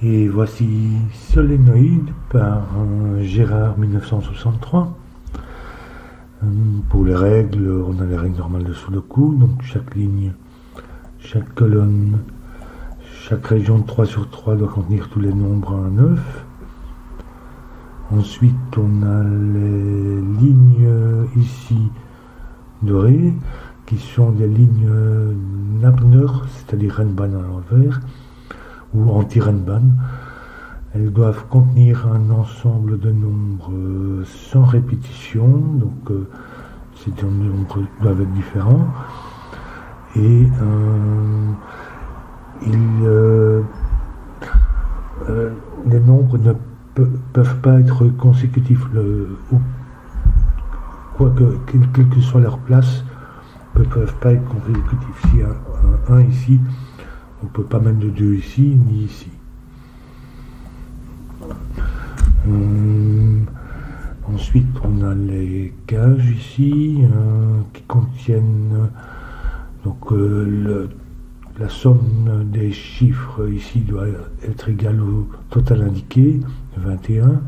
Et voici Solénoïde par Gérard 1963. Pour les règles, on a les règles normales de Sudoku, donc chaque ligne, chaque colonne, chaque région de 3 sur 3 doit contenir tous les nombres à 9. Ensuite, on a les lignes ici dorées, qui sont des lignes Nabner, c'est-à-dire Renban à l'envers, ou anti-Renban. Elles doivent contenir un ensemble de nombres sans répétition, donc ces nombres doivent être différents. Et les nombres ne peuvent pas être consécutifs, quelle que soit leur place, ne peuvent pas être consécutifs. S'il y a un 1 ici, on ne peut pas mettre de 2 ici, ni ici. Ensuite, on a les cages ici, qui contiennent donc la somme des chiffres ici doit être égale au total indiqué, 21,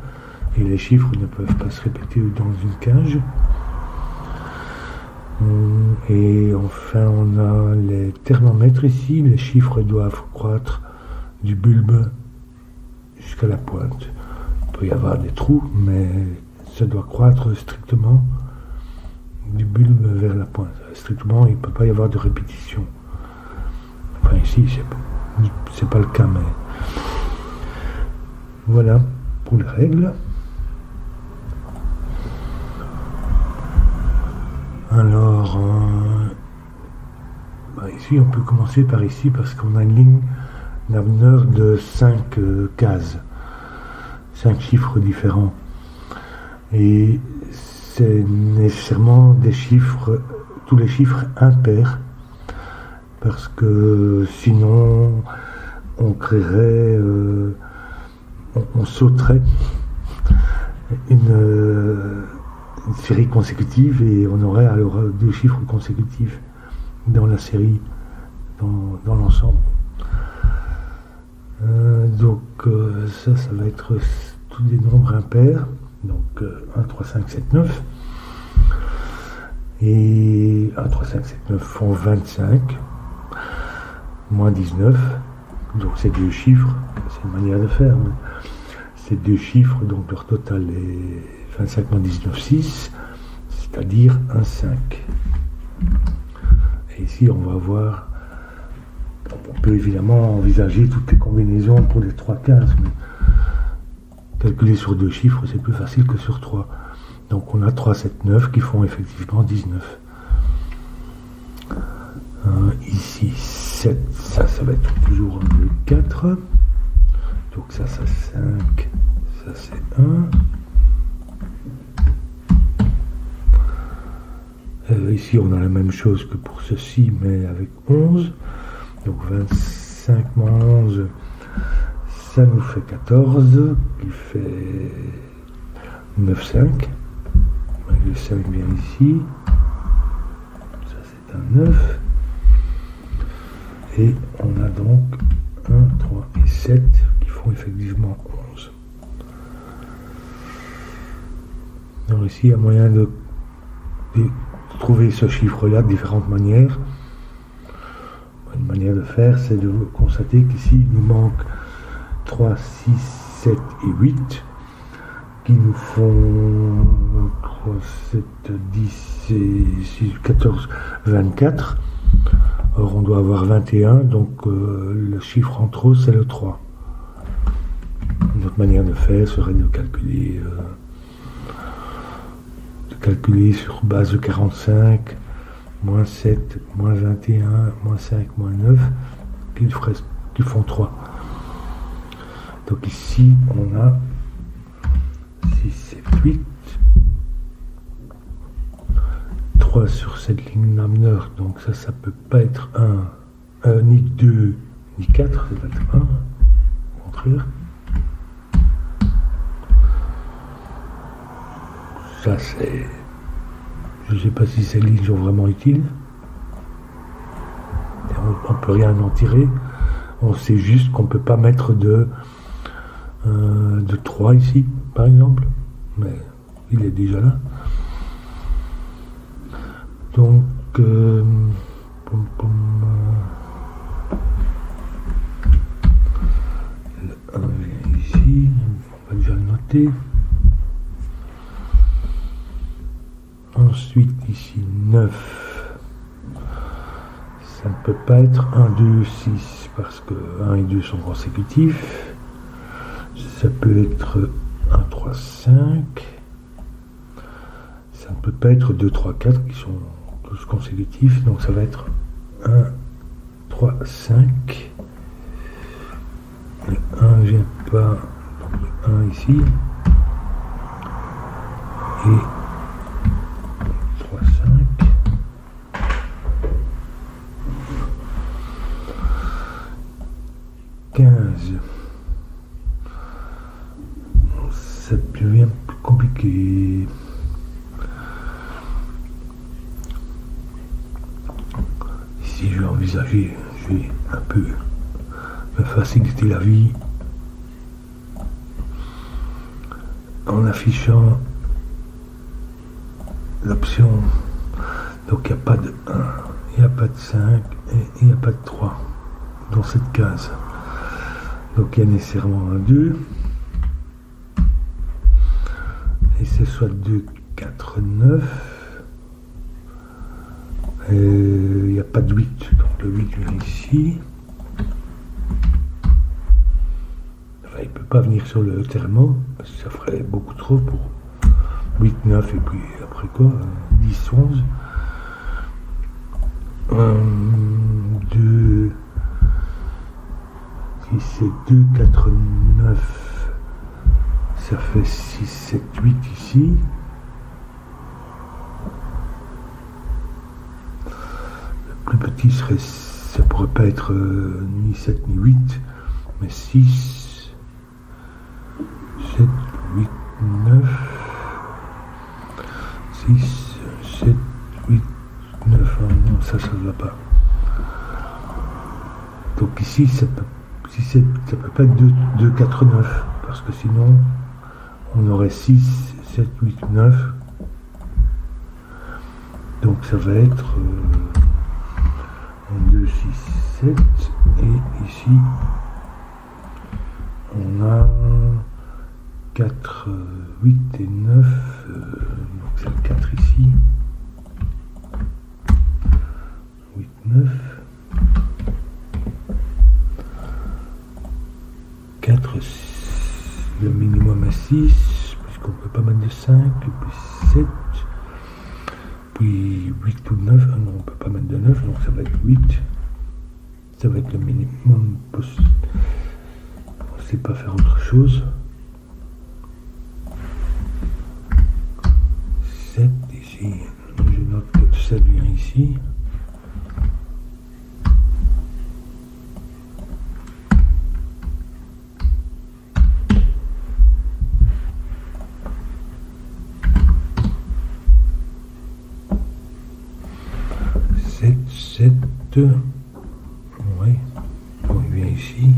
et les chiffres ne peuvent pas se répéter dans une cage. Et enfin, on a les thermomètres ici. Les chiffres doivent croître du bulbe jusqu'à la pointe. Il peut y avoir des trous, mais ça doit croître strictement du bulbe vers la pointe. Strictement, il ne peut pas y avoir de répétition. Enfin, ici, c'est pas le cas, mais voilà pour les règles. Alors, ici, on peut commencer par ici parce qu'on a une ligne Nabner de 5 cases, 5 chiffres différents. Et c'est nécessairement des chiffres, tous les chiffres impairs, parce que sinon, on créerait, on sauterait une série consécutive et on aurait alors 2 chiffres consécutifs dans la série, dans l'ensemble. Donc ça va être tous des nombres impairs, donc 1, 3, 5, 7, 9. Et 1, 3, 5, 7, 9 font 25, moins 19. Donc c'est 2 chiffres, c'est une manière de faire. C'est 2 chiffres, donc leur total est 25 moins 19, 6, c'est-à-dire un 5. Et ici, on va voir, on peut évidemment envisager toutes les combinaisons pour les 3 cases, mais calculer sur 2 chiffres, c'est plus facile que sur 3. Donc on a 3, 7, 9 qui font effectivement 19. Ici, 7, ça va être toujours 4. Donc ça c'est 5, ça c'est 1. Ici, on a la même chose que pour ceci, mais avec 11. Donc 25 moins 11, ça nous fait 14, qui fait 9, 5. Le 5 vient ici. Ça, c'est un 9. Et on a donc 1, 3 et 7 qui font effectivement 11. Alors ici, il y a moyen de trouver ce chiffre-là de différentes manières. Une manière de faire, c'est de constater qu'ici, il nous manque 3, 6, 7 et 8, qui nous font 3, 7, 10 et 6, 14, 24. Or, on doit avoir 21, donc le chiffre en trop, c'est le 3. Une autre manière de faire serait de calculer sur base de 45, moins 7, moins 21, moins 5, moins 9, qui font 3. Donc ici, on a 6, 7, 8, 3 sur cette ligne Nabner, donc ça peut pas être 1, ni 2, ni 4, ça va être 1, au contraire. Ça c'est... Je ne sais pas si ces lignes sont vraiment utiles. On ne peut rien en tirer. On sait juste qu'on ne peut pas mettre de 3 ici, par exemple. Mais il est déjà là. Donc, le 1 vient ici. On va déjà le noter. Ensuite, ici, 9. Ça ne peut pas être 1, 2, 6, parce que 1 et 2 sont consécutifs. Ça peut être 1, 3, 5. Ça ne peut pas être 2, 3, 4 qui sont tous consécutifs. Donc ça va être 1, 3, 5. Le 1 ne vient pas. Donc le 1 ici. Et 3, 5. Ça devient plus compliqué. Ici, je vais envisager, je vais un peu me faciliter la vie en affichant l'option. Donc, il n'y a pas de 1, il n'y a pas de 5 et il n'y a pas de 3 dans cette case. Donc il y a nécessairement un 2. Et c'est soit 2, 4, 9. Et il n'y a pas de 8. Donc le 8 vient ici. Enfin, il ne peut pas venir sur le thermo, parce que ça ferait beaucoup trop pour 8, 9 et puis après quoi 10, 11. 1, 2. Si c'est 2, 4, 9, ça fait 6, 7, 8 ici. Le plus petit serait, ça pourrait pas être ni 7 ni 8, mais 6, 7, 8, 9, 6, 7, 8, 9, oh non, ça ne va pas. Donc ici, ça peut pas être 2, 4, 9, parce que sinon, on aurait 6, 7, 8, 9. Donc ça va être 2, 6, 7, et ici, on a 4, 8 et 9, donc c'est le 4 ici, 8, 9, 4, le minimum est 6, puisqu'on ne peut pas mettre de 5, et puis 7, puis 8 ou 9, ah non, on ne peut pas mettre de 9, donc ça va être 8, ça va être le minimum possible, on ne sait pas faire autre chose. 7 ici, je note que 7 vient ici. Oui, bon, il vient ici.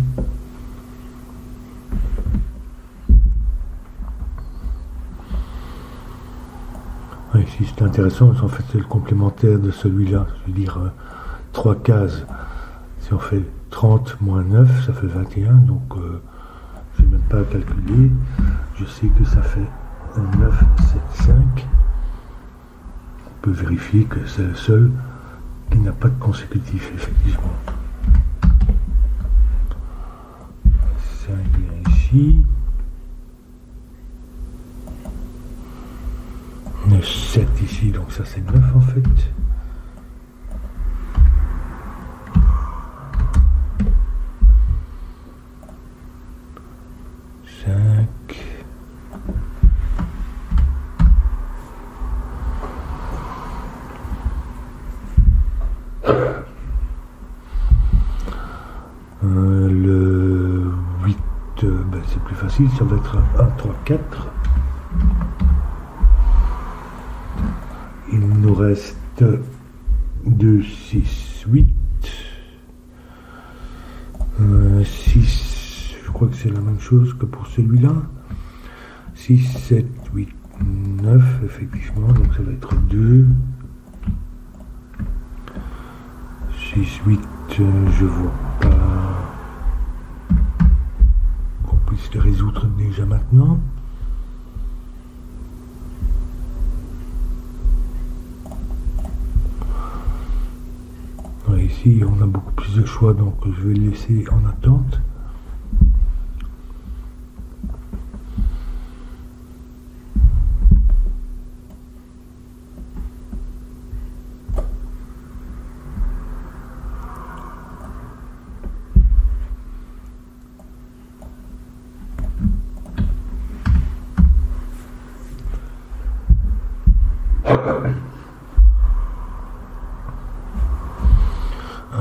Oui, ici c'est intéressant, en fait c'est le complémentaire de celui-là, je veux dire 3 cases. Si on fait 30 moins 9, ça fait 21, donc je n'ai même pas à calculer. Je sais que ça fait 9, 7, 5. On peut vérifier que c'est le seul qui n'a pas de consécutif, effectivement. 5 vient ici. 7 ici, donc ça c'est 9 en fait. Le 8, ben c'est plus facile, ça va être 1, 3, 4. Il nous reste 2, 6, 8. crois que c'est la même chose que pour celui-là. 6, 7, 8, 9, effectivement, donc ça va être 2. 6, 8, je vois pas qu'on puisse les résoudre déjà maintenant. Ici, on a beaucoup plus de choix, donc je vais le laisser en attente.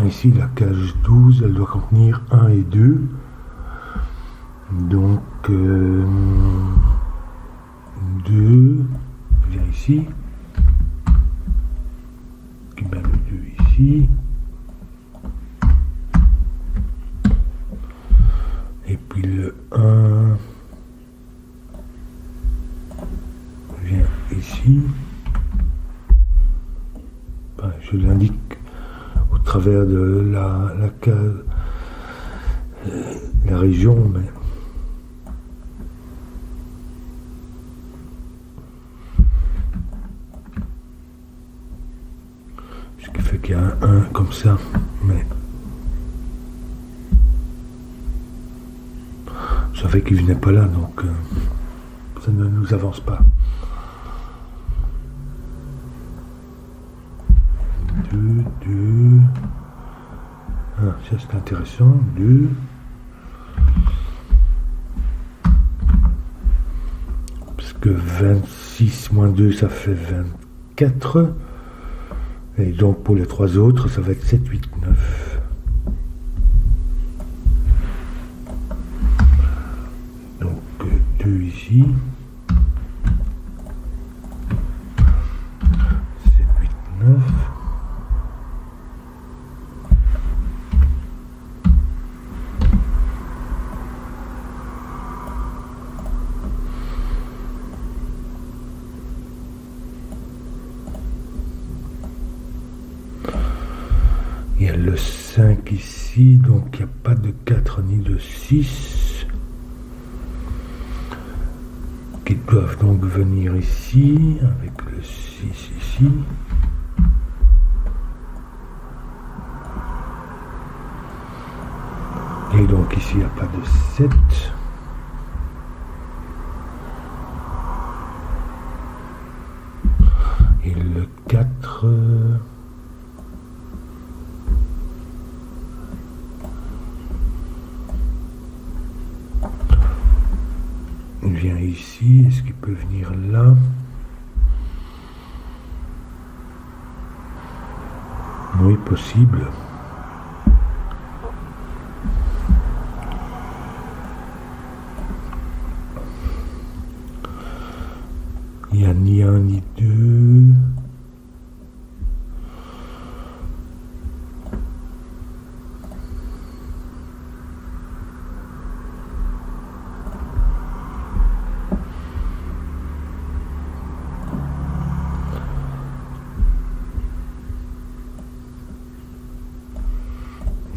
Ici, la cage 12, elle doit contenir 1 et 2. Donc, 2 vient ici. Qui met le 2 ici. Et puis le 1 vient ici. Enfin, je l'indique au travers de la case, la région, mais ce qui fait qu'il y a un 1 comme ça, mais je savais qu'il venait pas là, donc ça ne nous avance pas. 2, 2. Ah, ça c'est intéressant. 2. Parce que 26 moins 2, ça fait 24. Et donc pour les 3 autres, ça va être 7, 8, 9. Donc 2 ici. 7, 8, 9. Il y a le 5 ici, donc il n'y a pas de 4 ni de 6 qui doivent donc venir ici, avec le 6 ici. Et donc ici il n'y a pas de 7. Et le 4... il vient ici, est-ce qu'il peut venir là? Oui, possible. Il n'y a ni 1 ni 2.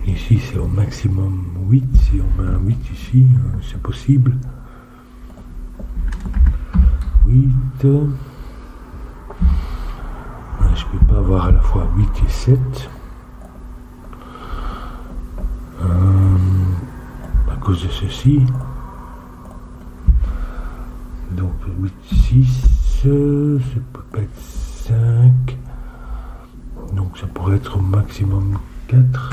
Ici, c'est au maximum 8. Si on met un 8 ici, c'est possible. 8. Je ne peux pas avoir à la fois 8 et 7. À cause de ceci. Donc 8, 6. Ça peut pas être 5. Donc ça pourrait être au maximum 4.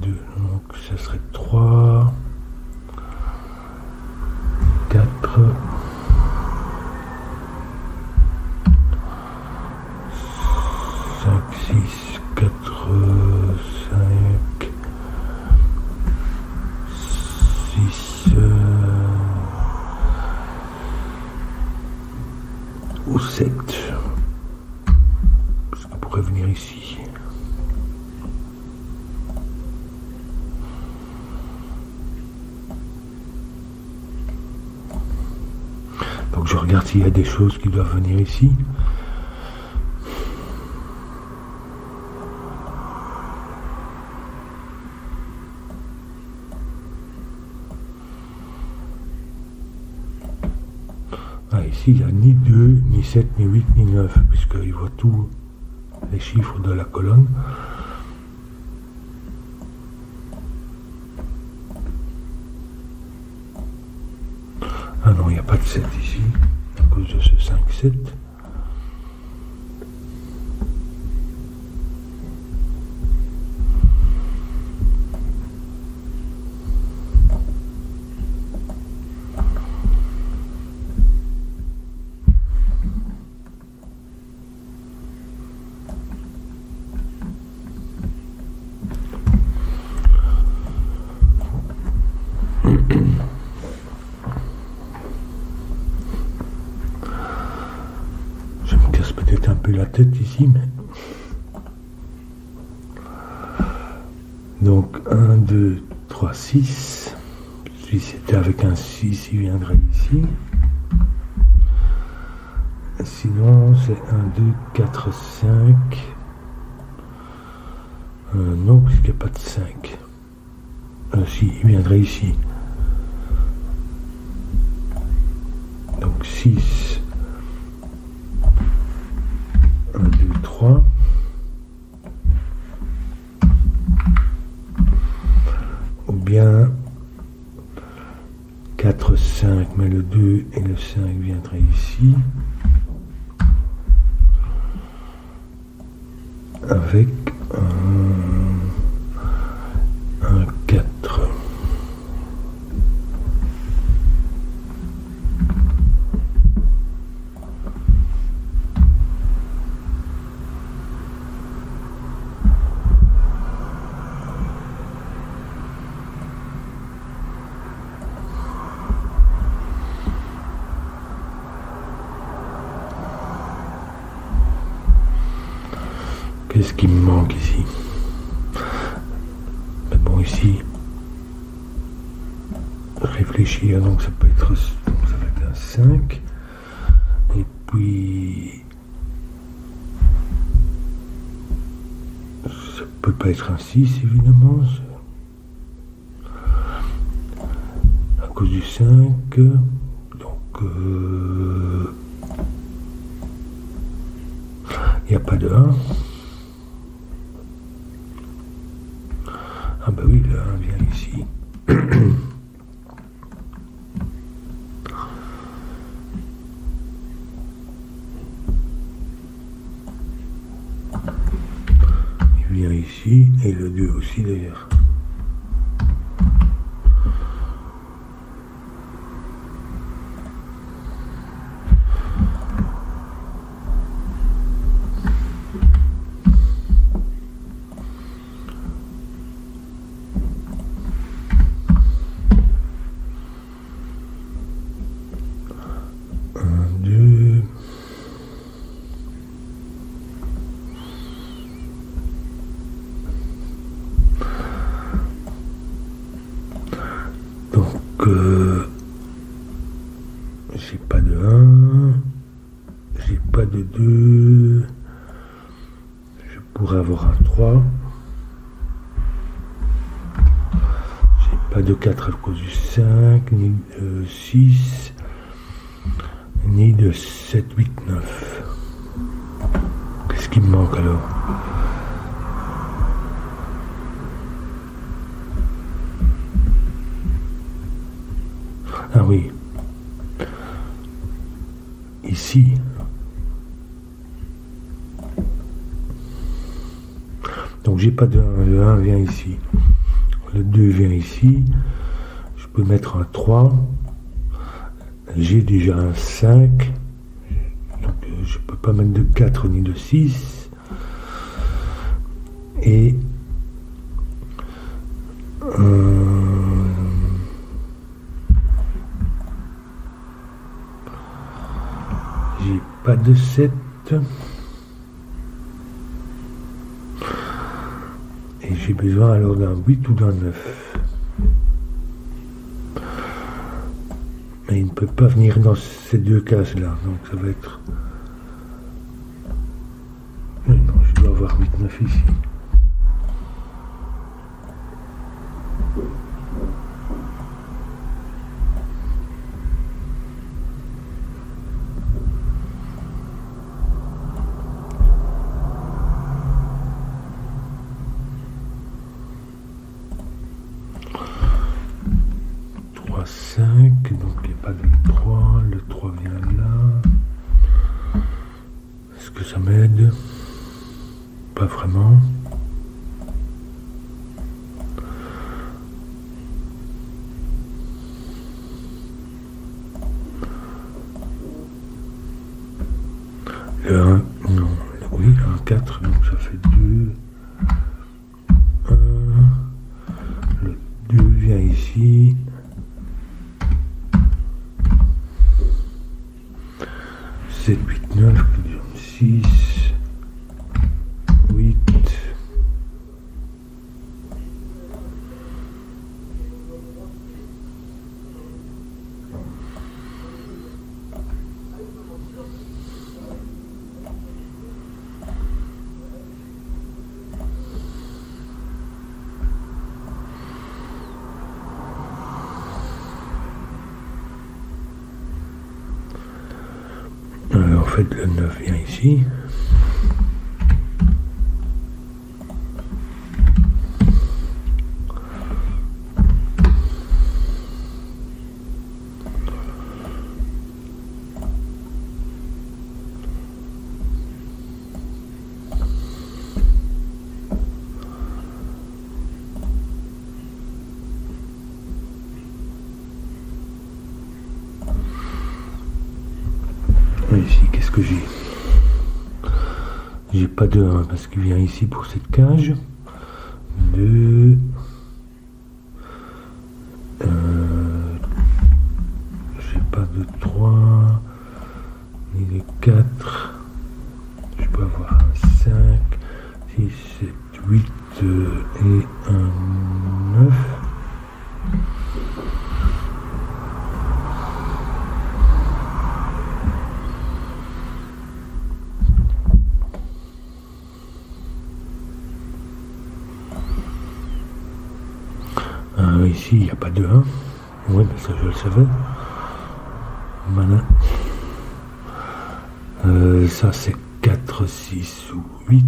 2, donc ça serait 3, 4, 5, 6, 4, 5, 6 ou 7. Parce qu'on pourrait venir ici. Donc je regarde s'il y a des choses qui doivent venir ici. Ah, ici, il n'y a ni 2, ni 7, ni 8, ni 9, puisqu'il voit tous les chiffres de la colonne. Ah non, il n'y a pas de 7 ici, à cause de ce 5, 7. Je me casse peut-être un peu la tête ici, mais... Donc 1, 2, 3, 6. Si c'était avec un 6, il viendrait ici. Sinon, c'est 1, 2, 4, 5. Non, puisqu'il n'y a pas de 5. Si, il viendrait ici. Donc 6. 1, 2, 3. Ou bien 4, 5, mais le 2 et le 5 viendraient ici. Avec un 4. Qu'est-ce qui me manque ici? Mais bon, ici, réfléchir, donc ça peut être, ça va être un 5. Et puis, ça peut pas être un 6, évidemment. À cause du 5. Donc, il n'y a pas de 1. Ah bah oui, le 1 vient ici. Il vient ici, et le 2 aussi d'ailleurs. J'ai pas de 1, j'ai pas de 2, je pourrais avoir un 3, j'ai pas de 4 à cause du 5, ni de 6, ni de 7, 8, 9. Qu'est-ce qui me manque alors? Ah oui. Ici. Donc j'ai pas de 1. Le 1 vient ici. Le 2 vient ici. Je peux mettre un 3. J'ai déjà un 5. Donc je peux pas mettre de 4 ni de 6. Et j'ai pas de 7. Et j'ai besoin alors d'un 8 ou d'un 9. Mais il ne peut pas venir dans ces deux cases-là. Donc ça va être... Mais non, je dois avoir 8-9 ici. Donc il n'y a pas de 3, le 3 vient là. Est-ce que ça m'aide? Pas vraiment. Le 1, non, oui, un 4, donc ça fait 2. 1, le 2 vient ici. 7, 8, 9, 6, 8. En fait, le 9 vient ici. Ici, qu'est-ce que j'ai? J'ai pas de 1 parce qu'il vient ici pour cette cage. 2. J'ai pas de 3 ni de 4. Je peux avoir un 5, 6, 7, 8 et un 9. Ici, il n'y a pas de 1. Oui, mais ça, je le savais. Voilà. Ça, c'est 4, 6 ou 8.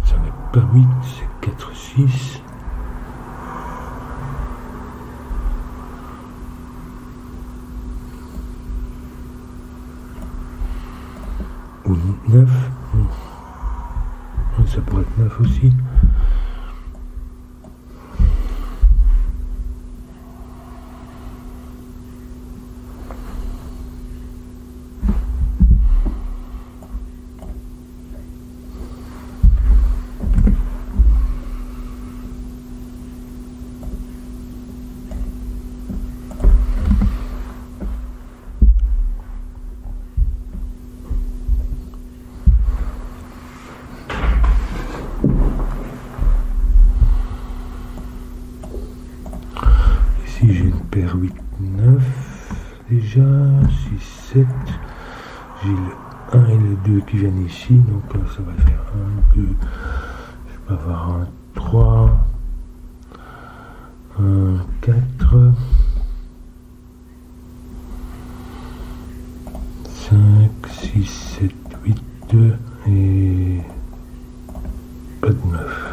Ça n'est pas 8, c'est 4, 6. Ou 9. Ça pourrait être 9 aussi. Ici j'ai une paire 8, 9 déjà, 6, 7. J'ai le 1 et le 2 qui viennent ici, donc ça va faire 1, 2. Je peux avoir un 3, un 4, 5, 6, 7, 8 et pas de 9.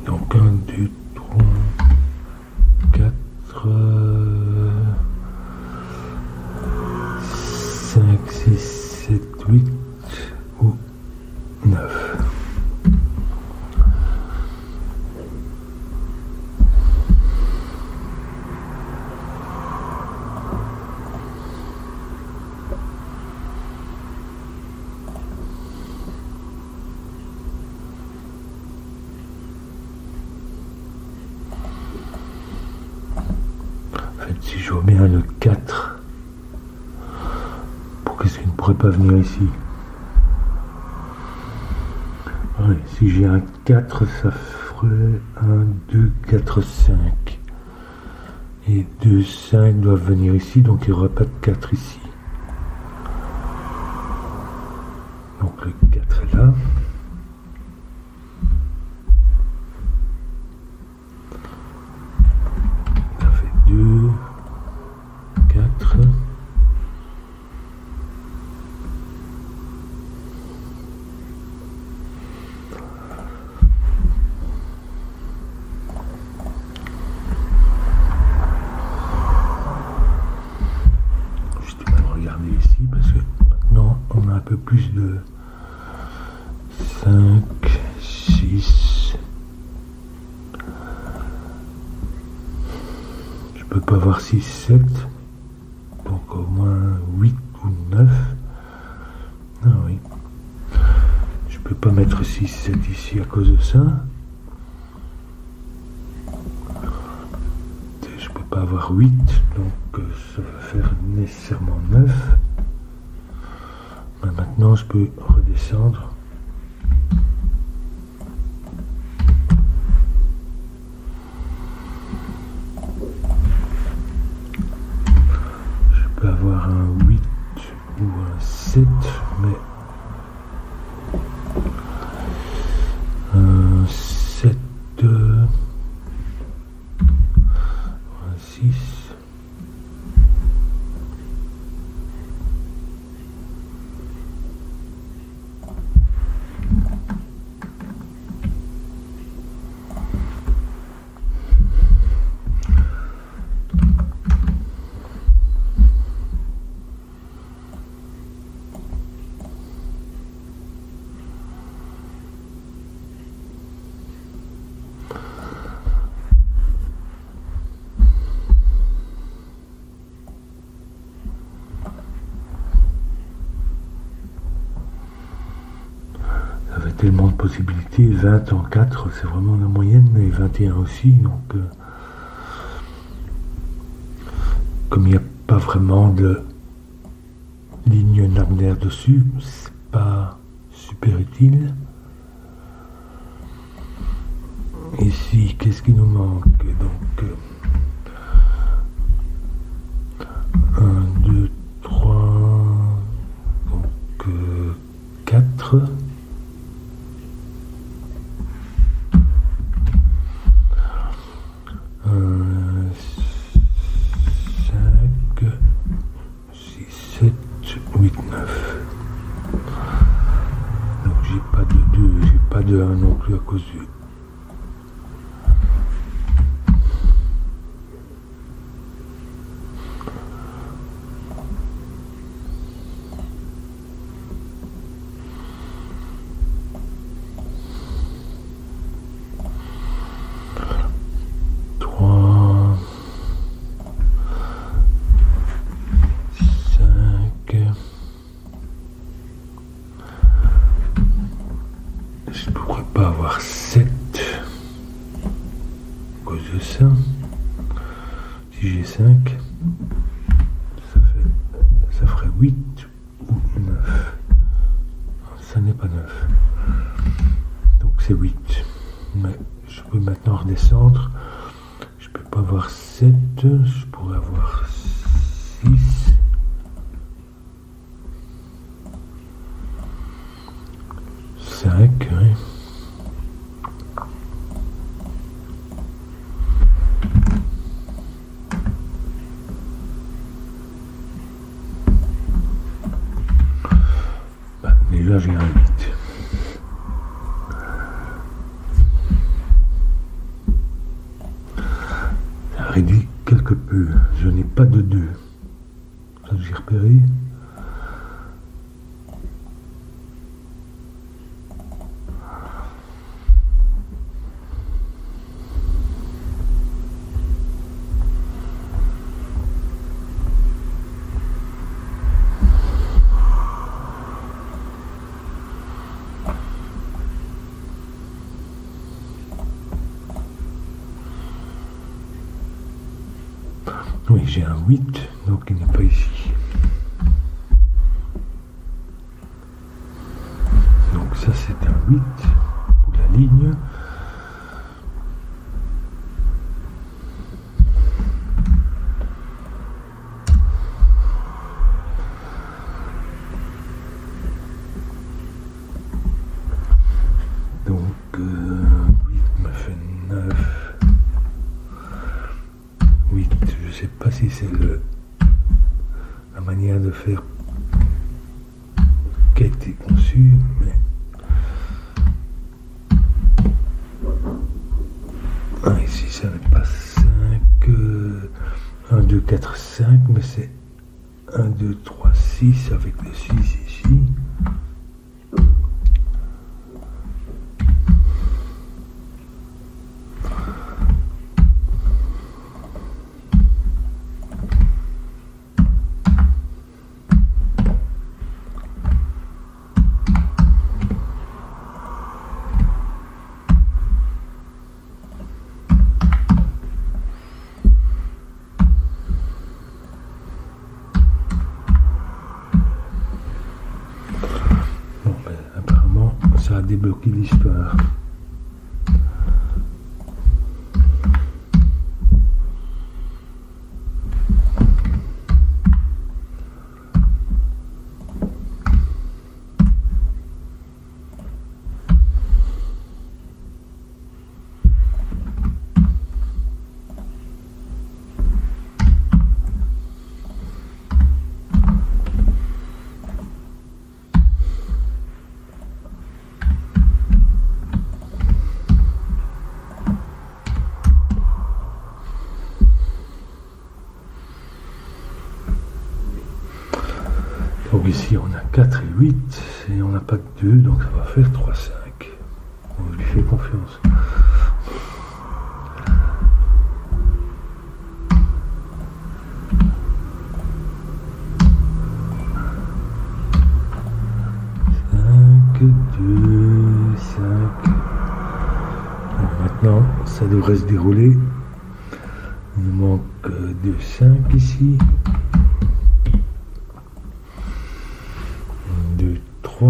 Donc 1, 2, 3, 4, 5, 6, 7, 8 ou 9. Si je vois bien le 4, pourquoi est-ce qu'il ne pourrait pas venir ici? Ouais, si j'ai un 4, ça ferait 1, 2, 4, 5. Et 2, 5 doivent venir ici, donc il n'y aura pas de 4 ici. Donc le 4 est là. Ça fait 2, 4. Ici parce que maintenant on a un peu plus de 5, 6. Je peux pas avoir 6, 7, donc au moins 8 ou 9. Ah oui, je peux pas mettre 6, 7 ici à cause de ça. Je peux pas avoir 8, donc ça va faire nécessairement 9. Mais maintenant je peux redescendre. Je peux avoir un 8 ou un 7, mais un 7, un 6. Tellement de possibilités, 20 en 4 c'est vraiment la moyenne, et 21 aussi, donc comme il n'y a pas vraiment de ligne narnaire dessus, c'est pas super utile. Ici, qu'est-ce qui nous manque? Donc 1, 2, 3, donc 4. 8, 9. Donc j'ai pas de 2, j'ai pas de 1 non plus à cause du... Je ne pourrais pas avoir 7 à cause de ça. Si j'ai 5, ça ferait 8 ou 9. Ça n'est pas 9. Donc c'est 8. Mais je peux maintenant redescendre. Je peux pas avoir 7. Je pourrais avoir 6. 5, oui. Bah, déjà j'ai un 8. Ça réduit quelque peu. Je n'ai pas de 2. Ça j'ai repéré. Oui, j'ai un 8, donc il n'est pas ici. Donc ça c'est un 8 pour la ligne. Donc 8 me fait 9. 8, je ne sais pas si c'est la manière de faire qui a été conçue, mais ici ça n'est pas 5, 1, 2, 4, 5, mais c'est 1, 2, 3, 6 avec le 6 ici. Ça a débloqué l'histoire. Donc ici on a 4 et 8, et on n'a pas de 2, donc ça va faire 3, 5. On lui fait confiance. Maintenant, ça devrait se dérouler. Il nous manque 2, 5 ici. 2, 3.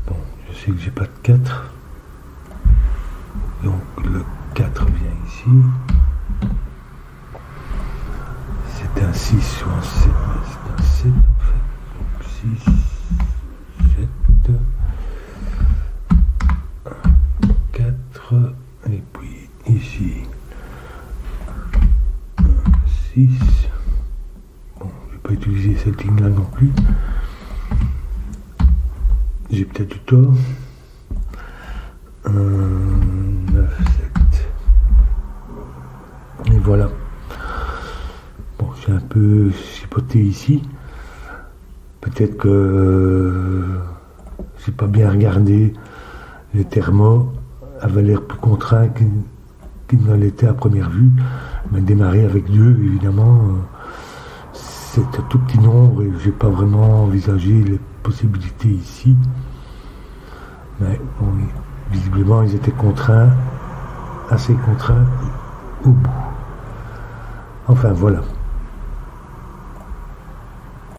Bon, je sais que j'ai pas de 4. Donc le 4 vient ici. C'est un 6 ou un 7, mais c'est un 7 en fait. Donc 6, 7, 4, et puis ici 6. Bon, je vais pas utiliser cette ligne là non plus. J'ai peut-être eu tort. 9, 7. Et voilà. Bon, j'ai un peu chipoté ici. Peut-être que j'ai pas bien regardé. Les thermos avaient l'air plus contraints qu'ils ne l'étaient à première vue. Mais démarrer avec 2, évidemment, c'est un tout petit nombre et j'ai pas vraiment envisagé les possibilités ici. Mais bon, visiblement, ils étaient contraints, assez contraints au bout. Enfin, voilà.